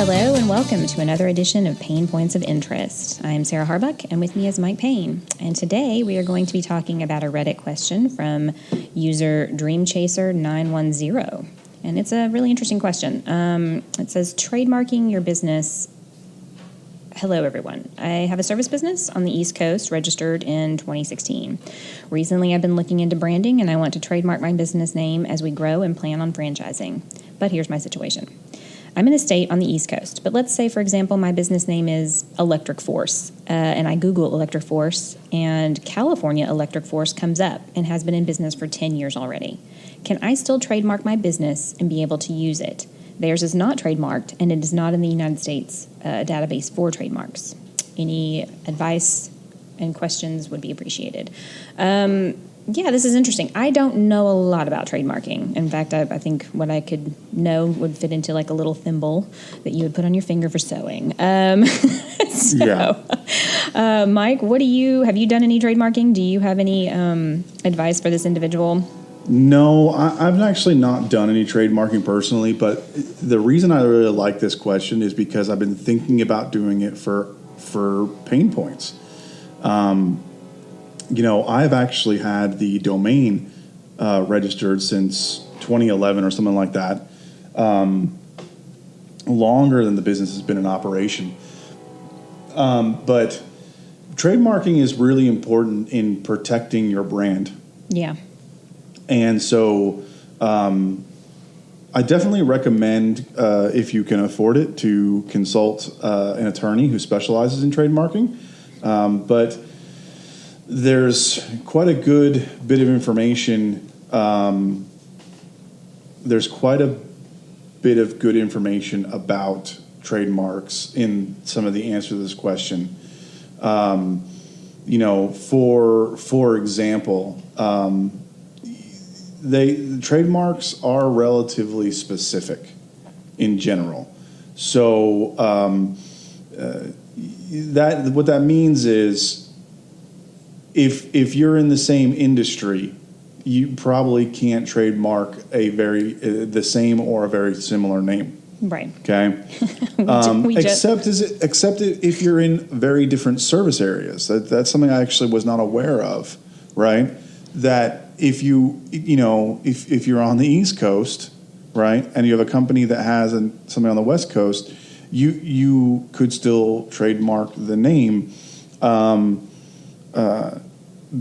Hello and welcome to another edition of PaynePoints of Interest. I am Sarah Harbuck and with me is Mike Payne. And today we are going to be talking about a Reddit question from user DreamChaser910. And it's a really interesting question. It says, trademarking your business. Hello, everyone. I have a service business on the East Coast registered in 2016. Recently, I've been looking into branding and I want to trademark my business name as we grow and plan on franchising. But here's my situation. I'm in a state on the East Coast, but let's say, for example, my business name is Electric Force, and I Google Electric Force, and California Electric Force comes up and has been in business for 10 years already. Can I still trademark my business and be able to use it? Theirs is not trademarked, and it is not in the United States database for trademarks. Any advice and questions would be appreciated. Yeah, this is interesting. I don't know a lot about trademarking. In fact, I think what I could know would fit into like a little thimble that you would put on your finger for sewing. Mike, have you done any trademarking? Do you have any advice for this individual? No, I've actually not done any trademarking personally, but the reason I really like this question is because I've been thinking about doing it for PaynePoints. I've actually had the domain registered since 2011 or something like that, longer than the business has been in operation. But trademarking is really important in protecting your brand. Yeah. And so I definitely recommend, if you can afford it, to consult an attorney who specializes in trademarking. But there's quite a good bit of information. There's quite a bit of good information about trademarks in some of the answers to this question. For example, trademarks are relatively specific in general. So what that means is, if you're in the same industry, you probably can't trademark the same or a very similar name. Right. Okay. Except if you're in very different service areas. That's something I actually was not aware of. Right. That if you're on the East Coast, right, and you have a company that has something on the West Coast, you could still trademark the name.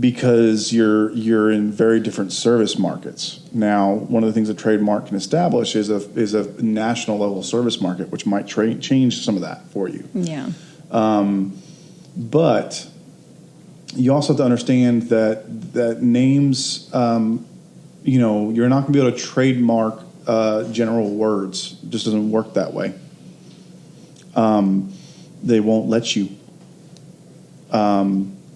Because you're in very different service markets. Now, one of the things a trademark can establish is a national level service market, which might change some of that for you. Yeah. But you also have to understand that names, you're not going to be able to trademark general words. It just doesn't work that way. They won't let you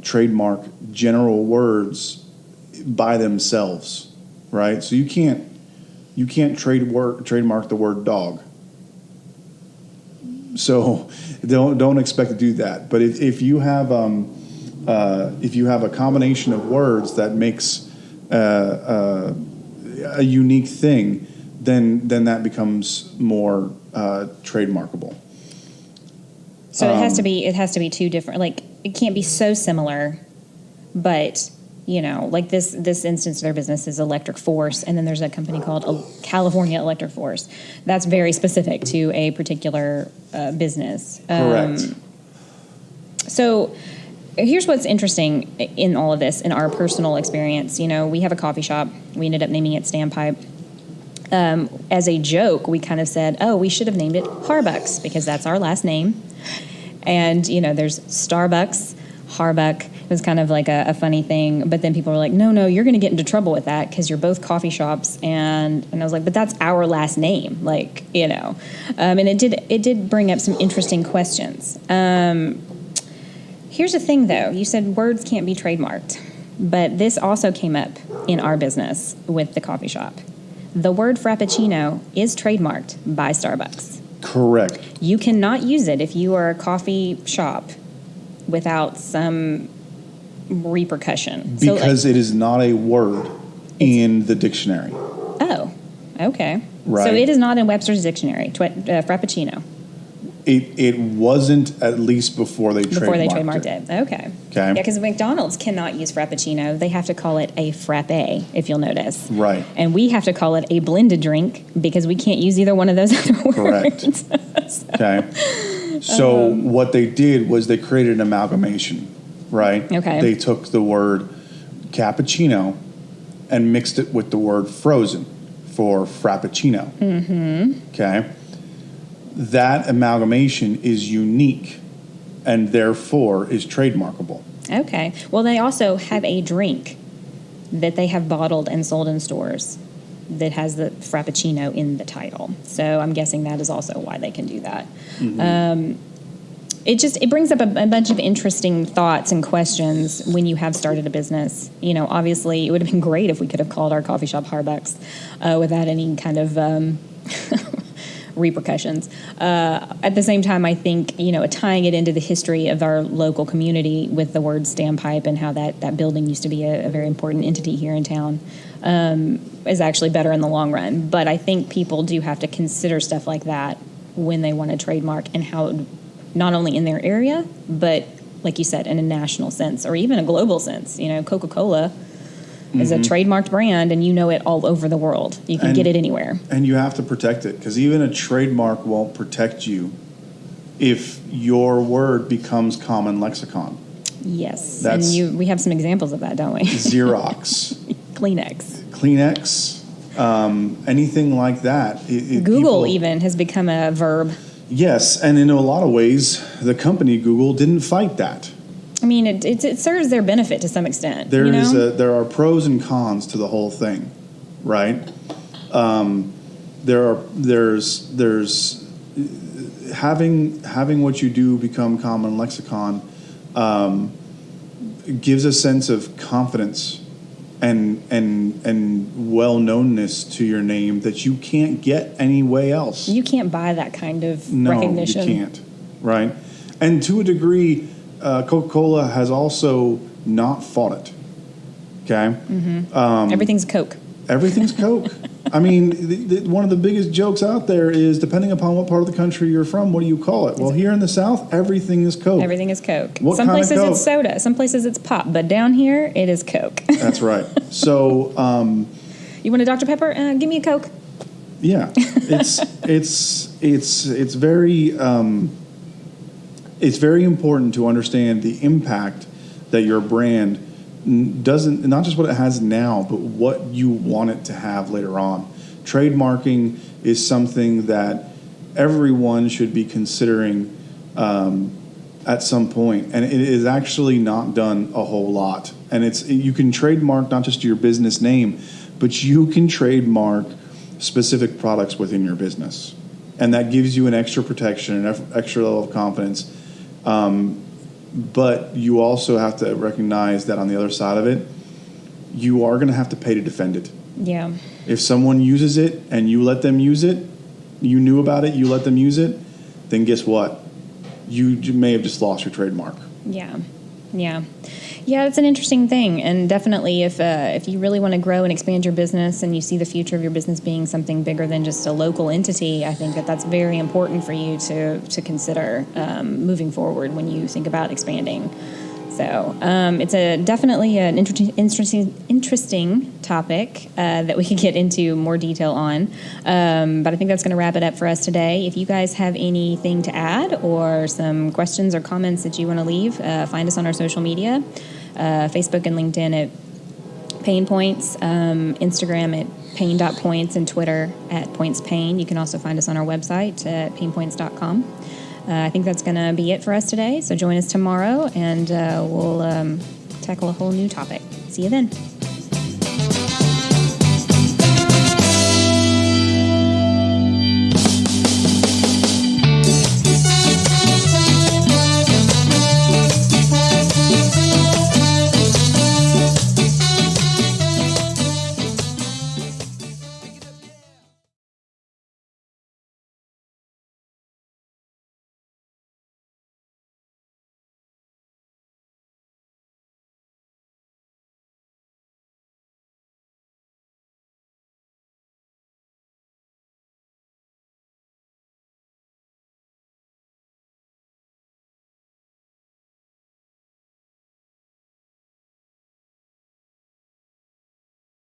trademark general words by themselves, right? So you can't trademark the word dog. So don't expect to do that. But if you have a combination of words that makes a unique thing, then that becomes more trademarkable. So it has to be two different, like, it can't be so similar, but, like this instance of their business is Electric Force, and then there's a company called California Electric Force. That's very specific to a particular business. Correct. So here's what's interesting in all of this, in our personal experience. We have a coffee shop. We ended up naming it Standpipe. As a joke, we kind of said, we should have named it Harbucks, because that's our last name. And, there's Starbucks, Harbuck. It was kind of like a funny thing. But then people were like, no, you're going to get into trouble with that because you're both coffee shops. And I was like, but that's our last name. Like, and it did bring up some interesting questions. Here's the thing, though. You said words can't be trademarked. But this also came up in our business with the coffee shop. The word Frappuccino is trademarked by Starbucks. Correct. You cannot use it if you are a coffee shop without some repercussion. Because it is not a word in the dictionary. Oh, okay. Right. So it is not in Webster's dictionary, Frappuccino. It wasn't, at least before they trademarked it. Okay. Yeah, because McDonald's cannot use Frappuccino. They have to call it a frappe, if you'll notice. Right. And we have to call it a blended drink because we can't use either one of those other words. Correct. Okay. So what they did was they created an amalgamation, right? Okay. They took the word cappuccino and mixed it with the word frozen for frappuccino. Mm-hmm. Okay. That amalgamation is unique and therefore is trademarkable. Okay. Well, they also have a drink that they have bottled and sold in stores that has the Frappuccino in the title. So I'm guessing that is also why they can do that. Mm-hmm. It brings up a bunch of interesting thoughts and questions when you have started a business. You know, obviously, it would have been great if we could have called our coffee shop Harbucks without any kind of repercussions. At the same time, I think, you know, tying it into the history of our local community with the word Standpipe and how that building used to be a very important entity here in town is actually better in the long run. But I think people do have to consider stuff like that when they want to trademark, and how it, not only in their area, but like you said, in a national sense or even a global sense. You know, Coca-Cola is a trademarked brand, and you know it all over the world. You can get it anywhere. And you have to protect it, because even a trademark won't protect you if your word becomes common lexicon. Yes. We have some examples of that, don't we? Xerox. Kleenex. Anything like that. Google even has become a verb. Yes, and in a lot of ways, the company Google didn't fight that. I mean, it serves their benefit to some extent. There are pros and cons to the whole thing, right? There's having what you do become common lexicon gives a sense of confidence and well-knownness to your name that you can't get anywhere else. You can't buy that kind of recognition. No, you can't, right? And to a degree, Coca-Cola has also not fought it. Okay? Mm-hmm. Everything's Coke. Everything's Coke. I mean, one of the biggest jokes out there is, depending upon what part of the country you're from, what do you call it? Well, here in the South, everything is Coke. Everything is Coke. Some places it's soda. Some places it's pop. But down here, it is Coke. That's right. So... you want a Dr. Pepper? Give me a Coke. Yeah. It's very... it's very important to understand the impact that your brand doesn't, not just what it has now, but what you want it to have later on. Trademarking is something that everyone should be considering at some point, and it is actually not done a whole lot. And you can trademark not just your business name, but you can trademark specific products within your business, and that gives you an extra protection, an extra level of confidence. But you also have to recognize that on the other side of it, you are going to have to pay to defend it. Yeah. If someone uses it and you let them use it, you knew about it, you let them use it, then guess what? You may have just lost your trademark. Yeah. Yeah. Yeah, it's an interesting thing, and definitely if you really want to grow and expand your business and you see the future of your business being something bigger than just a local entity, I think that's very important for you to consider moving forward when you think about expanding. So it's definitely an interesting topic that we could get into more detail on. But I think that's going to wrap it up for us today. If you guys have anything to add or some questions or comments that you want to leave, find us on our social media, Facebook and LinkedIn at PaynePoints, Instagram at Payne.points, and Twitter at PointsPayne. You can also find us on our website at PaynePoints.com. I think that's going to be it for us today. So join us tomorrow, and we'll tackle a whole new topic. See you then.